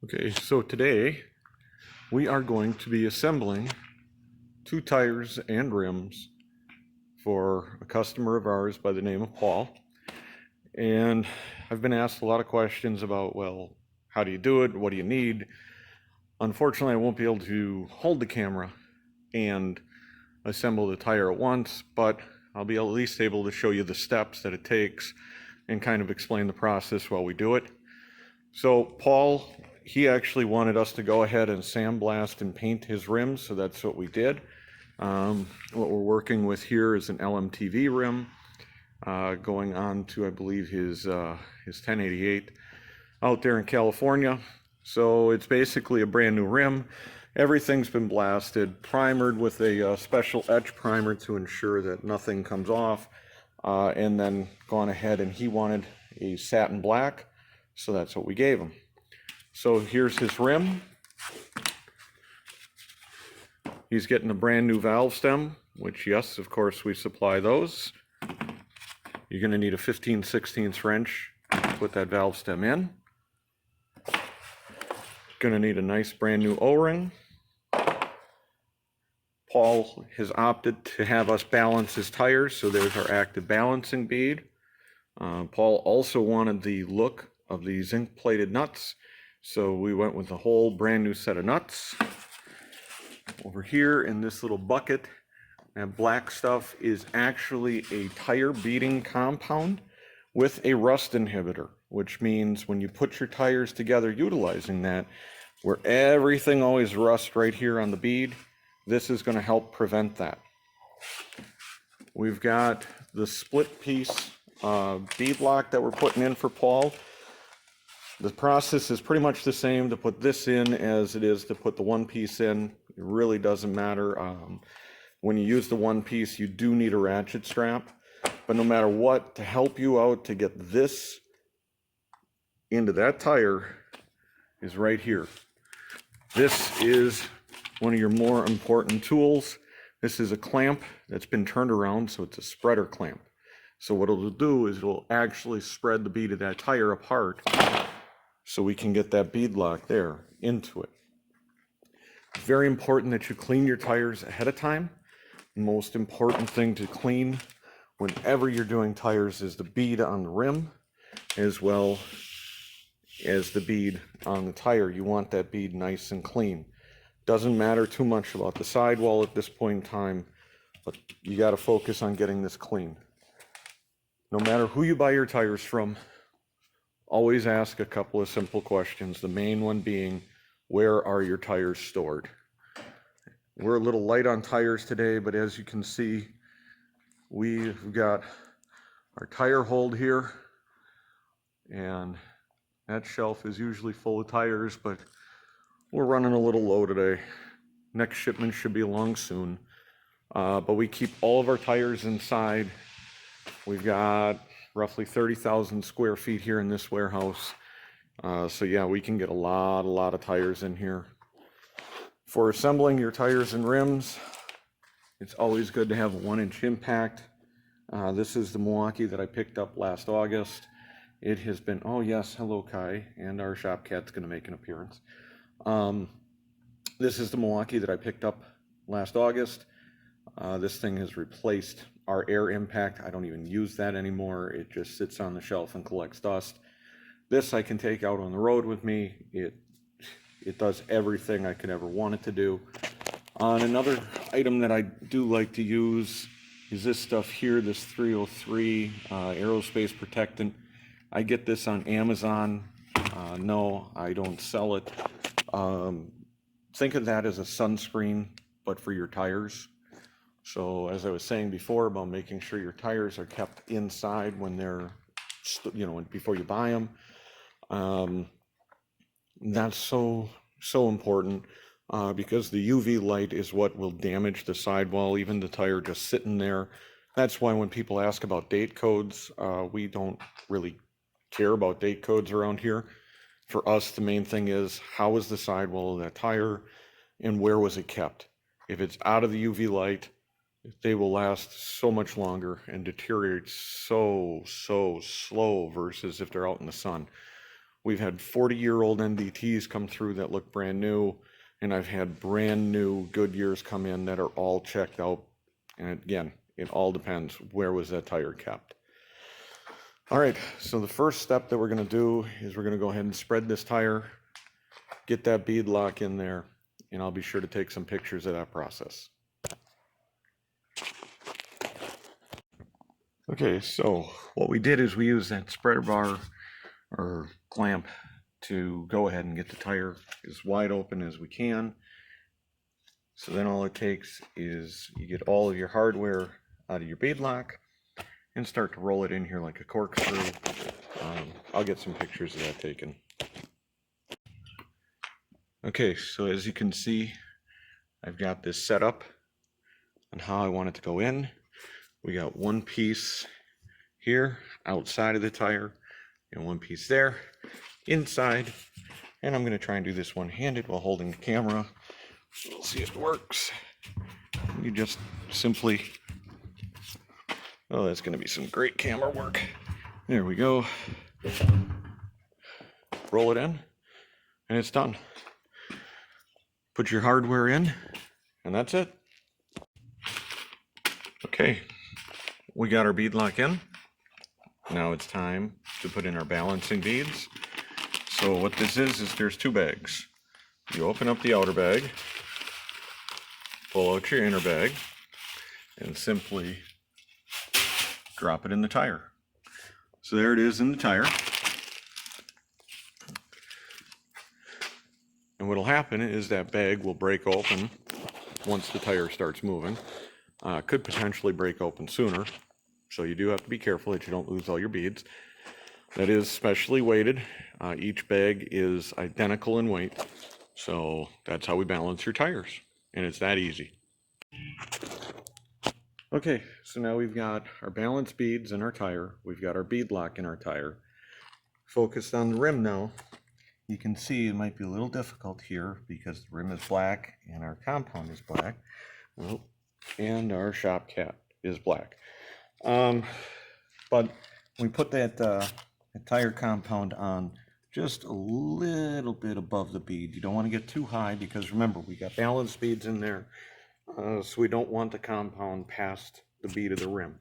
Okay, so today we are going to be assembling two tires and rims for a customer of ours by the name of Paul. And I've been asked a lot of questions about, well, how do you do it? What do you need? Unfortunately, I won't be able to hold the camera and assemble the tire at once, but I'll be at least able to show you the steps that it takes and kind of explain the process while we do it. So Paul, he actually wanted us to go ahead and sandblast and paint his rims, so that's what we did. What we're working with here is an LMTV rim, going on to, I believe, his 1088 out there in California. So it's basically a brand new rim. Everything's been blasted, primered with a special etch primer to ensure that nothing comes off, and then gone ahead, and he wanted a satin black, so that's what we gave him. So here's his rim. He's getting a brand new valve stem, which, yes, of course, we supply those. You're going to need a 15/16 wrench to put that valve stem in. Going to need a nice brand new O-ring. Paul has opted to have us balance his tires, so there's our active balancing bead. Paul also wanted the look of the zinc plated nuts, so we went with a whole brand new set of nuts. Over here in this little bucket, that black stuff is actually a tire beading compound with a rust inhibitor, which means when you put your tires together utilizing that, where everything always rusts right here on the bead, this is going to help prevent that. We've got the split piece bead lock that we're putting in for Paul. The process is pretty much the same to put this in as it is to put the one piece in. It really doesn't matter. When you use the one piece, you do need a ratchet strap, but no matter what, to help you out to get this into that tire is right here. This is one of your more important tools. This is a clamp that's been turned around, so it's a spreader clamp. So what it'll do is it'll actually spread the bead of that tire apart so we can get that bead lock there into it. It's very important that you clean your tires ahead of time. The most important thing to clean whenever you're doing tires is the bead on the rim as well as the bead on the tire. You want that bead nice and clean. Doesn't matter too much about the sidewall at this point in time, but you got to focus on getting this clean. No matter who you buy your tires from, always ask a couple of simple questions. The main one being, where are your tires stored? We're a little light on tires today, but as you can see, we've got our tire hold here, and that shelf is usually full of tires, but we're running a little low today. Next shipment should be along soon. But we keep all of our tires inside. We've got roughly 30,000 square feet here in this warehouse. So yeah, we can get a lot of tires in here. For assembling your tires and rims, it's always good to have a 1-inch impact. This is the Milwaukee that I picked up last August. It has been, oh yes, hello Kai, and our shop cat's gonna make an appearance. This is the Milwaukee that I picked up last August. This thing has replaced our air impact. I don't even use that anymore. It just sits on the shelf and collects dust. This I can take out on the road with me. It does everything I could ever want it to do. Another item that I do like to use is this stuff here, this 303 aerospace protectant. I get this on Amazon. No, I don't sell it. Think of that as a sunscreen, but for your tires. So as I was saying before about making sure your tires are kept inside when they're, before you buy them, that's so important because the UV light is what will damage the sidewall, even the tire just sitting there. That's why when people ask about date codes, we don't really care about date codes around here. For us, the main thing is, how is the sidewall of that tire and where was it kept? If it's out of the UV light, they will last so much longer and deteriorate so slow versus if they're out in the sun. We've had 40-year-old NDTs come through that look brand new, and I've had brand new Goodyears come in that are all checked out. And again, it all depends, where was that tire kept. All right, so the first step that we're going to do is we're going to go ahead and spread this tire, get that bead lock in there, and I'll be sure to take some pictures of that process. Okay, so what we did is we used that spreader bar or clamp to go ahead and get the tire as wide open as we can. So then all it takes is you get all of your hardware out of your bead lock and start to roll it in here like a corkscrew. I'll get some pictures of that taken. Okay, so as you can see, I've got this set up on how I want it to go in. We got one piece here outside of the tire and one piece there inside. And I'm going to try and do this one-handed while holding the camera. We'll see if it works. You just simply, oh, that's going to be some great camera work. There we go. Roll it in, and it's done. Put your hardware in, and that's it. Okay, we got our bead lock in. Now it's time to put in our balancing beads. So what this is there's two bags. You open up the outer bag, pull out your inner bag, and simply drop it in the tire. So there it is in the tire. And what'll happen is that bag will break open once the tire starts moving. Could potentially break open sooner, so you do have to be careful that you don't lose all your beads. That is specially weighted. Each bag is identical in weight, so that's how we balance your tires, and it's that easy. Okay, so now we've got our balance beads in our tire. We've got our bead lock in our tire. Focused on the rim now. You can see it might be a little difficult here because the rim is black and our compound is black. Well, and our shop cap is black. But we put that tire compound on just a little bit above the bead. You don't want to get too high because remember, we got balance beads in there. So we don't want the compound past the bead of the rim.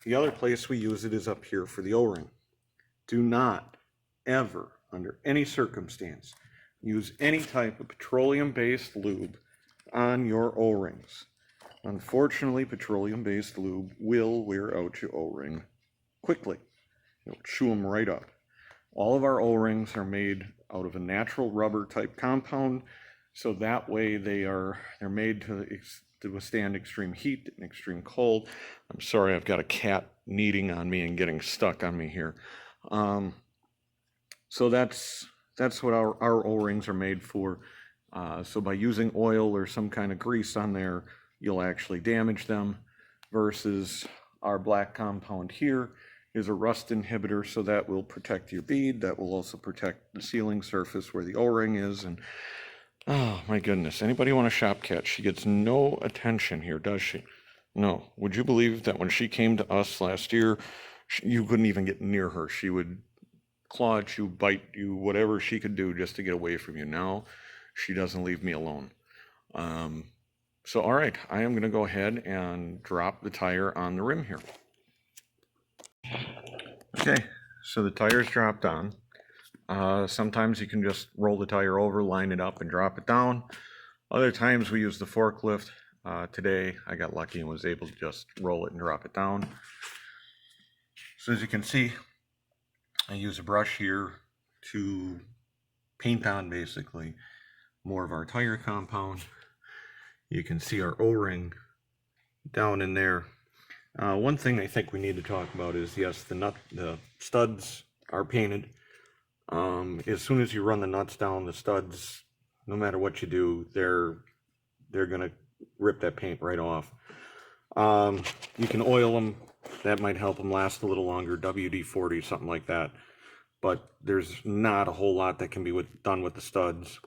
The other place we use it is up here for the O-ring. Do not ever, under any circumstance, use any type of petroleum-based lube on your O-rings. Unfortunately, petroleum-based lube will wear out your O-ring quickly. It'll chew them right up. All of our O-rings are made out of a natural rubber type compound, so that way they're made to withstand extreme heat and extreme cold. I'm sorry, I've got a cat kneading on me and getting stuck on me here. So that's what our O-rings are made for. So by using oil or some kind of grease on there, you'll actually damage them, versus our black compound here is a rust inhibitor, so that will protect your bead. That will also protect the sealing surface where the O-ring is. And oh my goodness, anybody want a shop cat? She gets no attention here, does she? No. Would you believe that when she came to us last year, you couldn't even get near her? She would claw at you, bite you, whatever she could do just to get away from you. Now she doesn't leave me alone. So all right, I am going to go ahead and drop the tire on the rim here. Okay, so the tire's dropped on. Sometimes you can just roll the tire over, line it up, and drop it down. Other times we use the forklift. Today I got lucky and was able to just roll it and drop it down. So as you can see, I use a brush here to paint on basically more of our tire compound. You can see our O-ring down in there. One thing I think we need to talk about is, yes, the studs are painted. As soon as you run the nuts down, the studs, no matter what you do, they're gonna rip that paint right off. You can oil them. That might help them last a little longer, WD-40, something like that. But there's not a whole lot that can be done with the studs.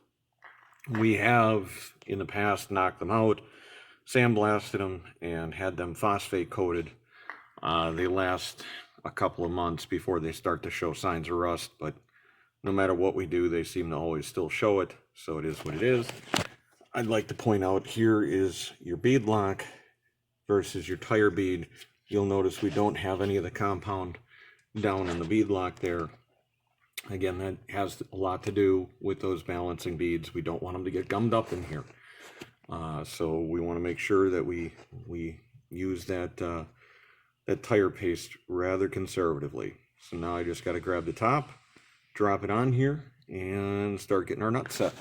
We have, in the past, knocked them out, sandblasted them, and had them phosphate coated. They last a couple of months before they start to show signs of rust, but no matter what we do, they seem to always still show it, so it is what it is. I'd like to point out here is your bead lock versus your tire bead. You'll notice we don't have any of the compound down in the bead lock there. Again, that has a lot to do with those balancing beads. We don't want them to get gummed up in here. So we want to make sure that we use that that tire paste rather conservatively. So now I just got to grab the top, drop it on here, and start getting our nut set.